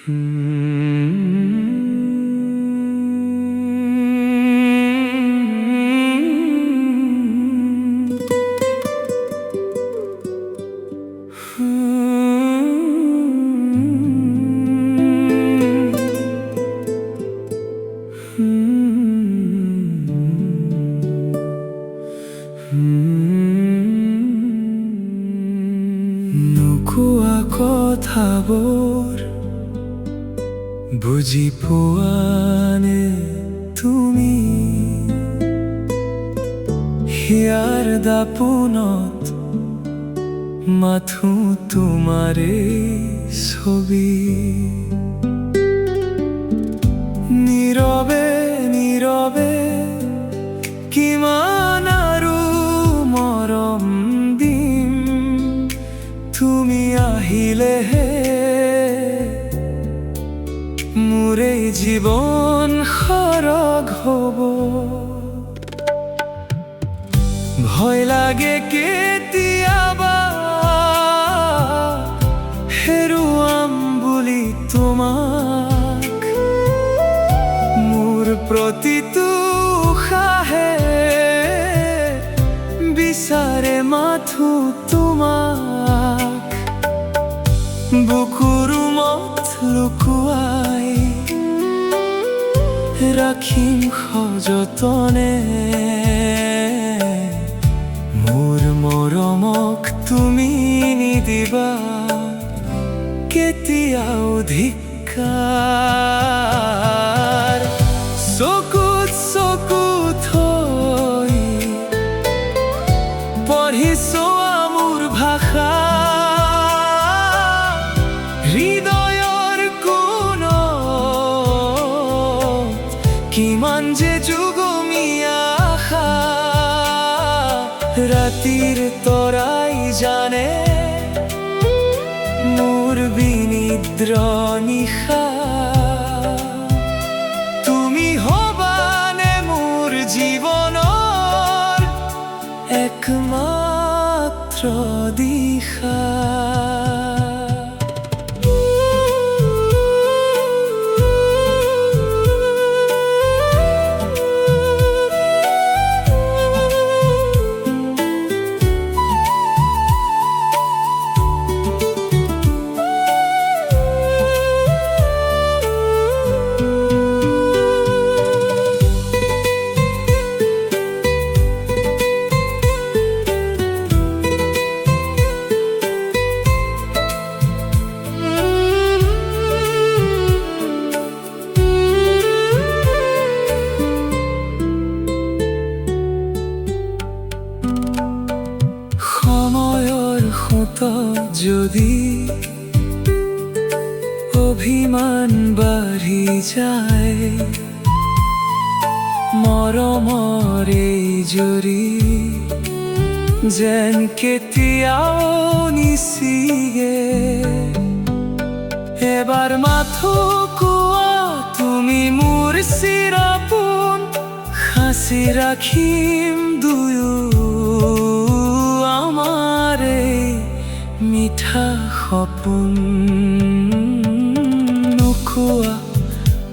নোকোৱা কথাবোৰ বুজি পোৱানে তুমি? হিয়াৰ দাপোনত মাথো তোমাৰে ছবি। নীৰৱে নীৰৱে কিমান আৰু মৰম দিম, তুমি আহিলেহে মোৰ এই জীৱন সৰগ হ'ব। ভয় লাগে কেতিয়াবা হেৰুৱাম বুলি তোমাক, মোৰ প্ৰতিটো উশাহে বিচাৰে মাথো তোমাক। বুকুৰ ৰুমত লুকুৱাই ৰাখিম সযতনে, মোৰ মৰমক তুমি নিদিবা কেতিয়াও ধিক্কাৰ। চকুত চকুত থৈ পঢ়িছো মোৰ ভাষা, হৃদয়ৰ কোণত কিমান যে যুগমীয়া আশা। ৰাতিৰ তৰাই জানে মোৰ বিনিদ্ৰ নিশা। তুমি হবানে মোৰ জীৱনৰ একমাত্ৰ দিশা। যদি অভিমান বাঢ়ি যায়, মৰমৰ এই জুৰি যেন কেতিয়াও নিছিগে। এবাৰ মাথো কোৱা তুমি মোৰ চিৰাপোন, সাঁচি ৰাখিম দুয়ো আমাৰ এই মিঠা সপোন। নোকোৱা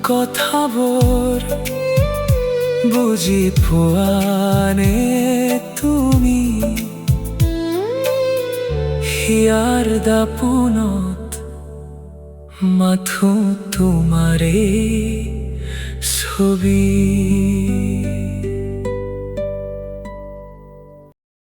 কথাবোৰ বুজি পোৱানে তুমি? হিয়াৰ দাপোনত মাথো তোমাৰে ছবি।